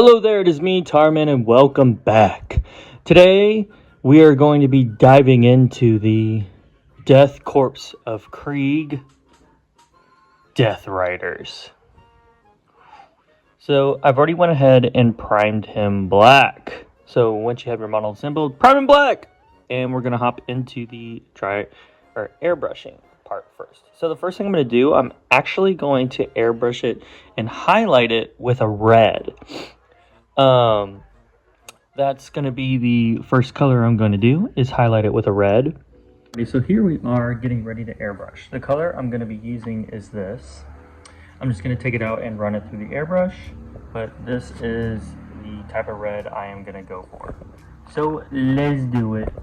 Hello there, it is me, Tarman, and welcome back. Today, we are going to be diving into the death corpse of Krieg Death Riders. So, I've already went ahead and primed him black. So, once you have your model assembled, prime him black! And we're going to hop into the airbrushing part first. So, the first thing I'm going to do, I'm actually going to airbrush it and highlight it with a red. That's going to be the first color I'm going to do, is highlight it with a red. Okay, so here we are getting ready to airbrush. The color I'm going to be using is this. I'm just going to take it out and run it through the airbrush, but this is the type of red I am going to go for. So let's do it.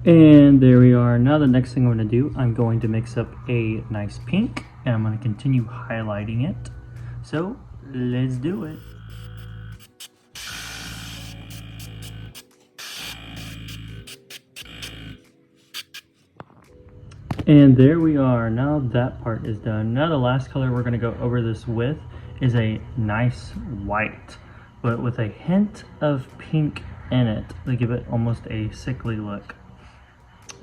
And there we are. Now the next thing I'm going to do, I'm going to mix up a nice pink, and I'm going to continue highlighting it. So let's do it. And there we are. Now that part is done. Now the last color we're going to go over this with is a nice white, but with a hint of pink in it to give it almost a sickly look,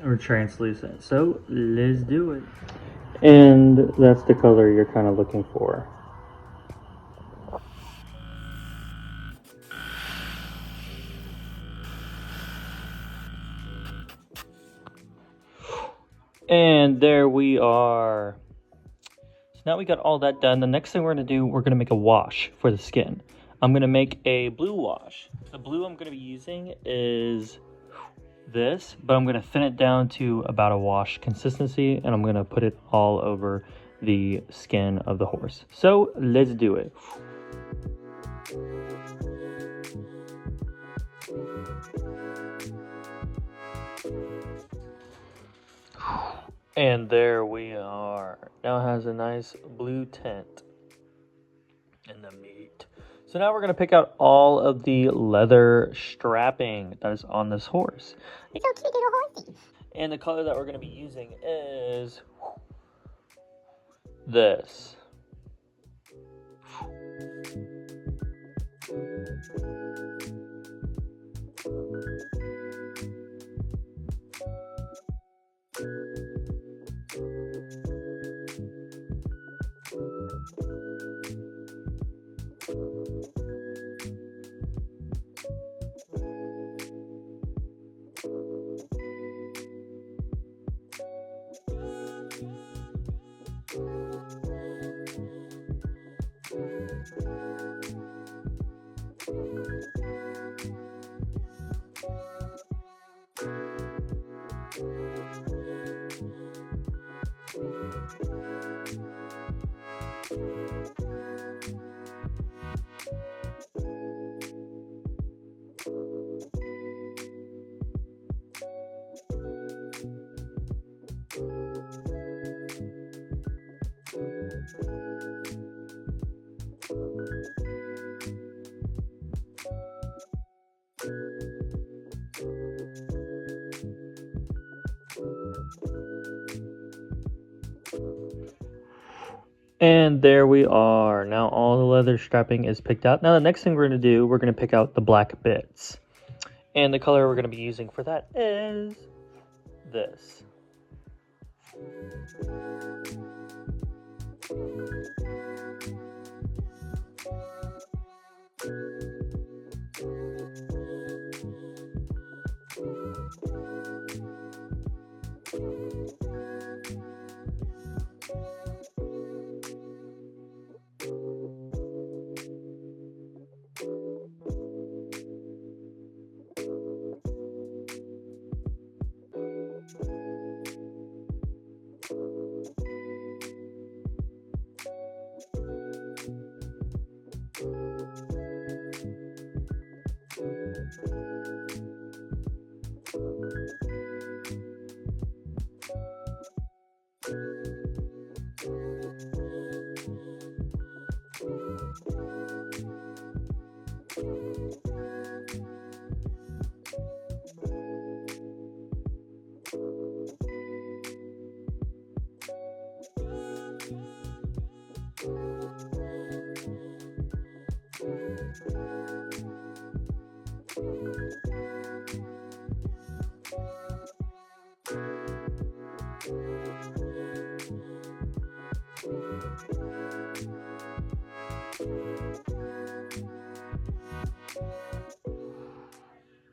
or translucent. So let's do it. And that's the color you're kind of looking for. And there we are. So now we got all that done. The next thing we're going to do, we're going to make a wash for the skin. I'm going to make a blue wash. The blue I'm going to be using is this, but I'm going to thin it down to about a wash consistency, and I'm going to put it all over the skin of the horse. So let's do it. And there we are. Now it has a nice blue tint in the meat. So now we're going to pick out all of the leather strapping that is on this horse. It's so cute, little horsey. And the color that we're going to be using is this. And there we are. Now all the leather strapping is picked out. Now the next thing we're going to do, we're going to pick out the black bits. And the color we're going to be using for that is this.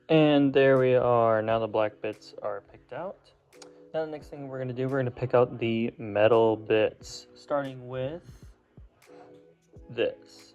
And there we are. Now the black bits are picked out. Now the next thing we're going to do, we're going to pick out the metal bits, starting with this.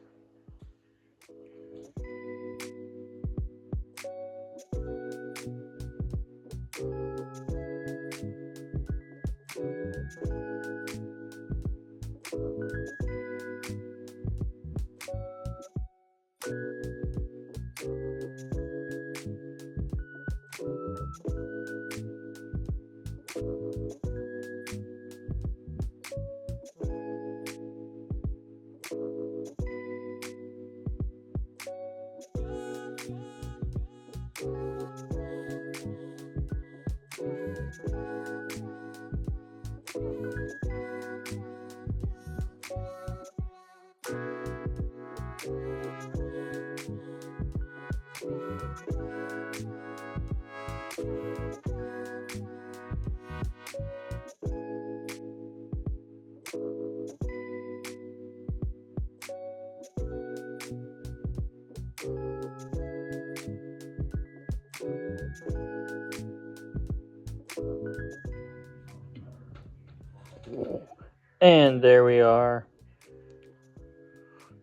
And there we are.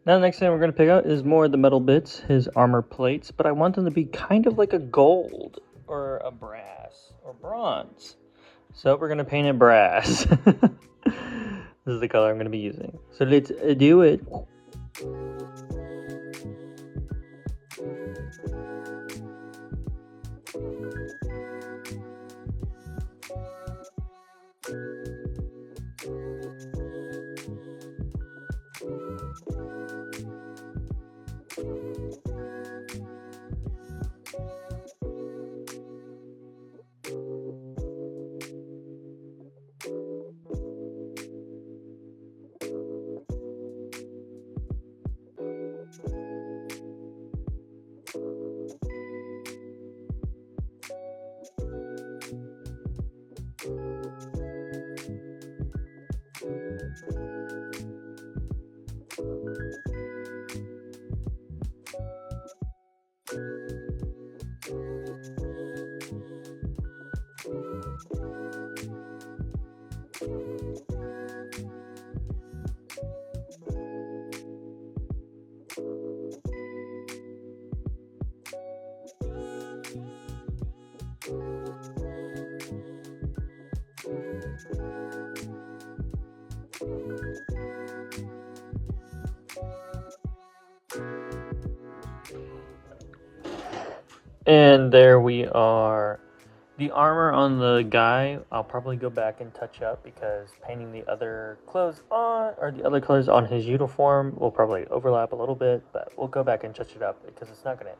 Now the next thing we're going to pick out is more of the metal bits, his armor plates, but I want them to be kind of like a gold or a brass or bronze. So we're going to paint it brass. This is the color I'm going to be using. So let's do it. And there we are. The armor on the guy, I'll probably go back and touch up because painting the other clothes on, or the other colors on his uniform will probably overlap a little bit, but we'll go back and touch it up because it's not going to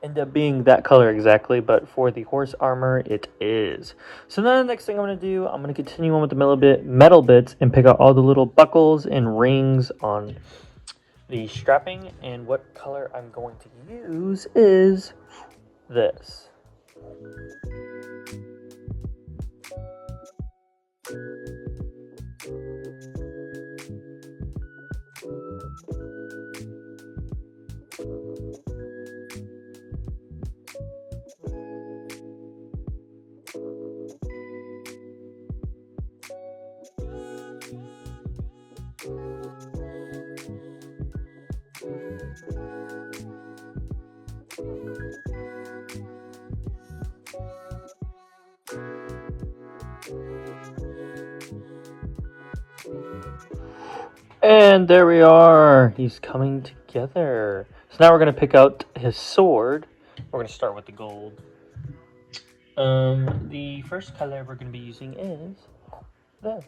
end up being that color exactly, but for the horse armor, it is. So then the next thing I'm going to do, I'm going to continue on with the metal bits and pick out all the little buckles and rings on the strapping, and what color I'm going to use is this. And there we are. He's coming together. So now we're going to pick out his sword. We're going to start with the gold. The first color we're going to be using is this.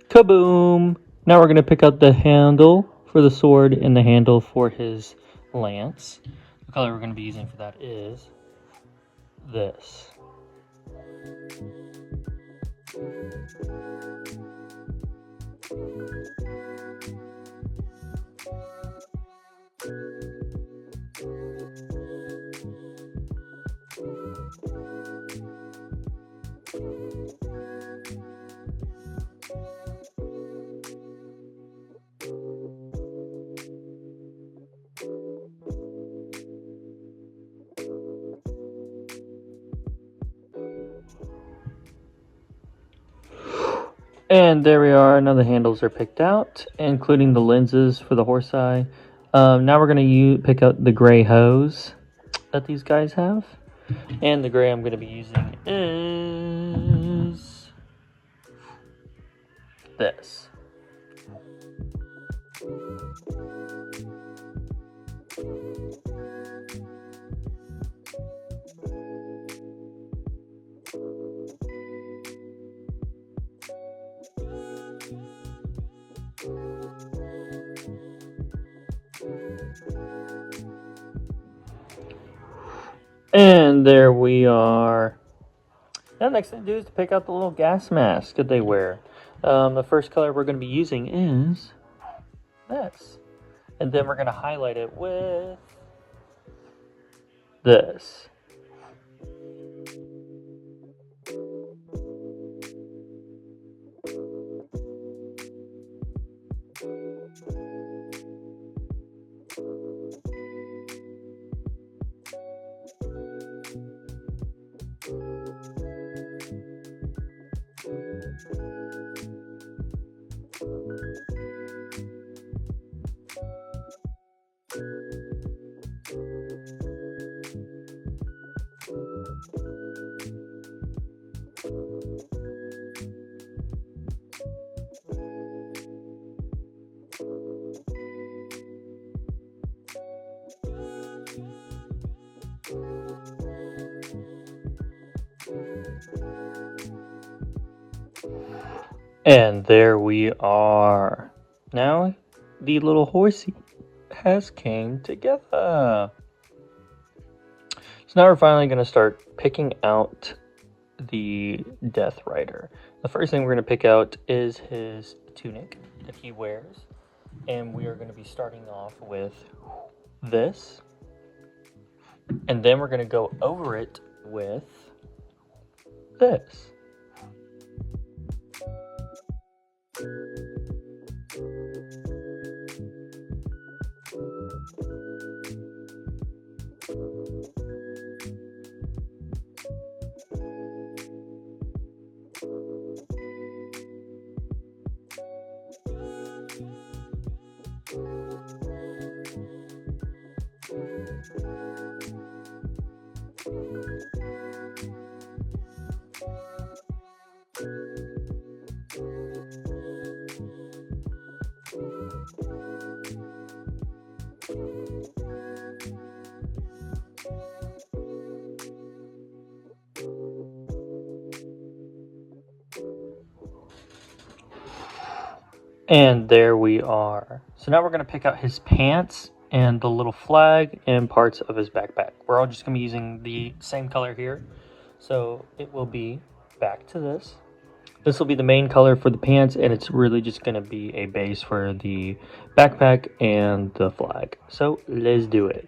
Kaboom! Now we're going to pick out the handle for the sword and the handle for his lance. The color we're going to be using for that is this. And there we are. Now the handles are picked out, including the lenses for the horse eye. Now we're going to pick out the gray hose that these guys have. And the gray I'm going to be using is this. And there we are. Now the next thing to do is to pick out the little gas mask that they wear. The first color we're going to be using is this. And then we're going to highlight it with this. And there we are. Now the little horsey has came together. So now we're finally going to start picking out the Death Rider. The first thing we're going to pick out is his tunic that he wears. And we are going to be starting off with this. And then we're going to go over it with this. And there we are. So now we're going to pick out his pants and the little flag and parts of his backpack. We're all just going to be using the same color here. So it will be back to this. This will be the main color for the pants, and it's really just going to be a base for the backpack and the flag. So let's do it.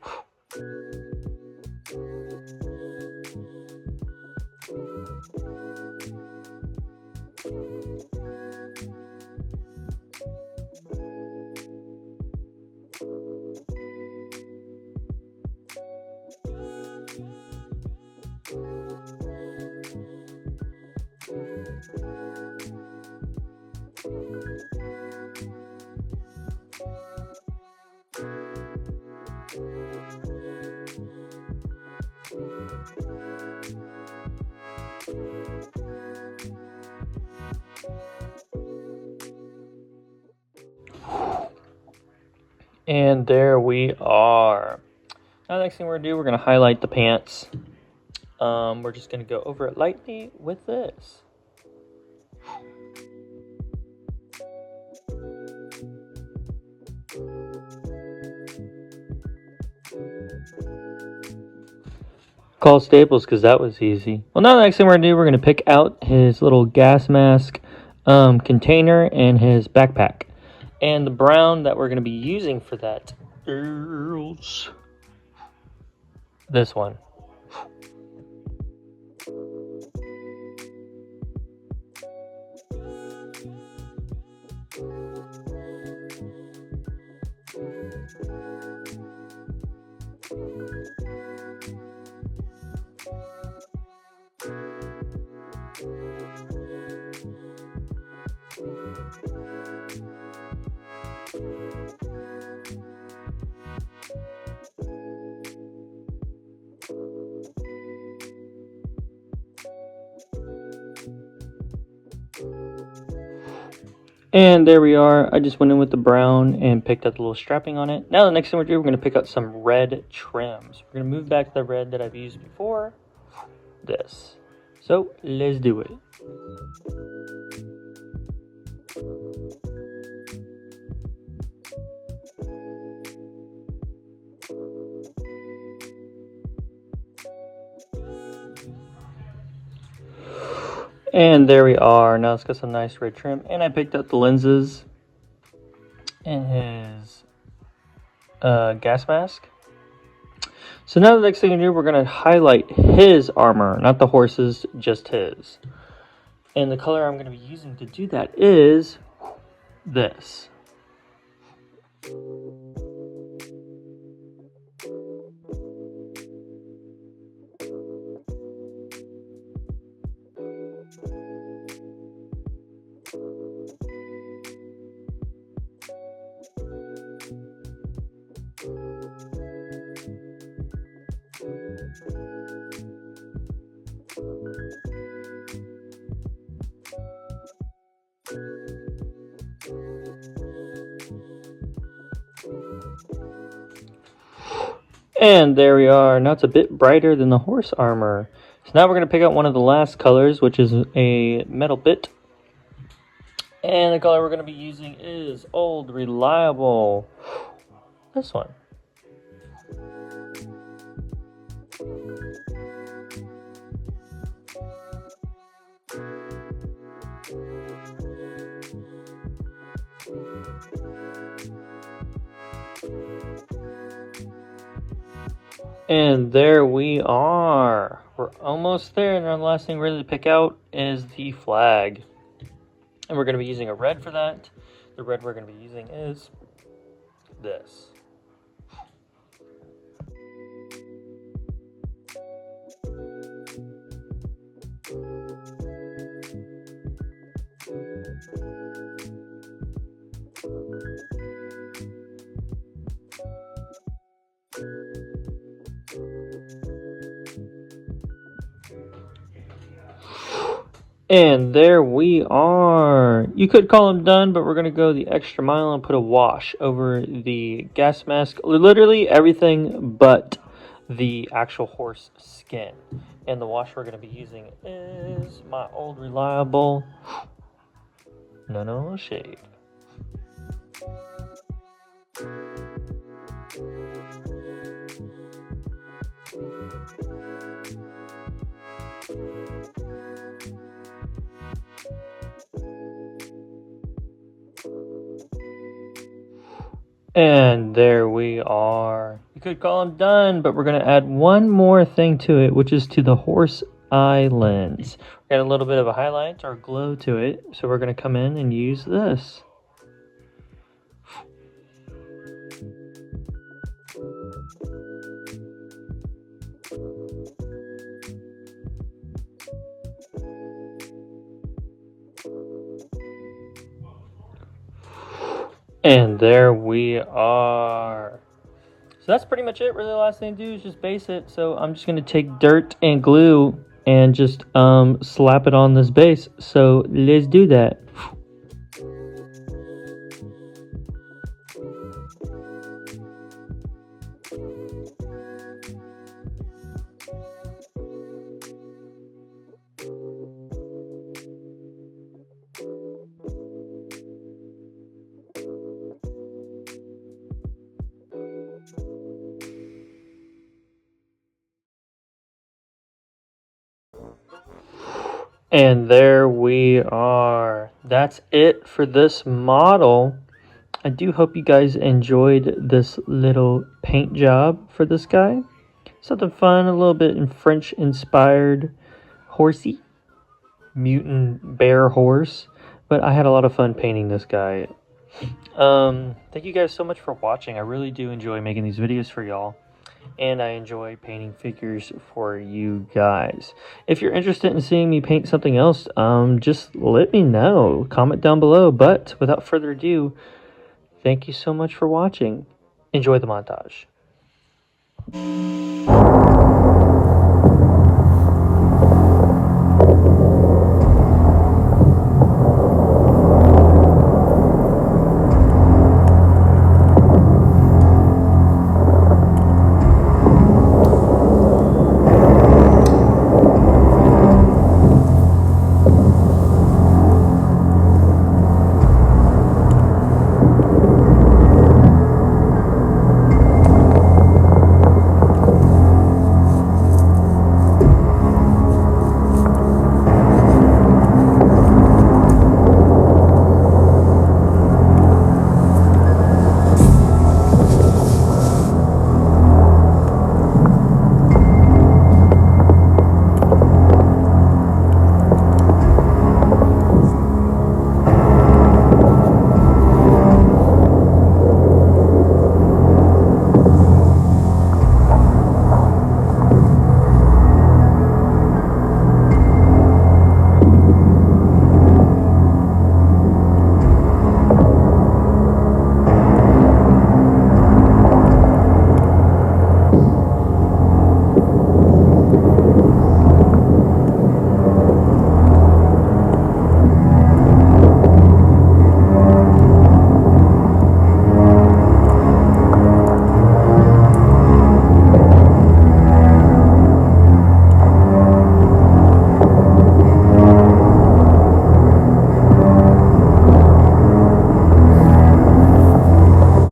And there we are. Now the next thing we're going to do, we're going to highlight the pants. We're just going to go over it lightly with this. Call Staples because that was easy. Well, now the next thing we're going to do, we're going to pick out his little gas mask container and his backpack. And the brown that we're going to be using for that is this one. And there we are. I just went in with the brown and picked up the little strapping on it. Now the next thing we're doing, we're going to pick out some red trims. We're going to move back to the red that I've used before. This. So let's do it. And there we are. Now it's got some nice red trim. And I picked up the lenses and his gas mask. So now the next thing to do, we're going to highlight his armor, not the horse's, just his. And the color I'm going to be using to do that is this. And there we are. Now it's a bit brighter than the horse armor. So now we're going to pick out one of the last colors, which is a metal bit. And the color we're going to be using is Old Reliable. This one. And there we are. We're almost there. And the last thing really to pick out is the flag. And we're going to be using a red for that. The red we're going to be using is this. And there we are. You could call them done, but we're going to go the extra mile and put a wash over the gas mask. Literally everything but the actual horse skin. And the wash we're going to be using is my Old Reliable No Shade. And there we are. You could call them done, but we're going to add one more thing to it, which is to the horse eye lens. We're got a little bit of a highlight or glow to it, so we're going to come in and use this. And there we are. So that's pretty much it. Really, the last thing to do is just base it. So I'm just going to take dirt and glue and just slap it on this base. So let's do that. And there we are. That's it for this model. I do hope you guys enjoyed this little paint job for this guy. Something fun, a little bit in French inspired horsey, mutant bear horse. But I had a lot of fun painting this guy. Thank you guys so much for watching. I really do enjoy making these videos for y'all. And I enjoy painting figures for you guys. If you're interested in seeing me paint something else, just let me know. Comment down below. But without further ado, thank you so much for watching. Enjoy the montage.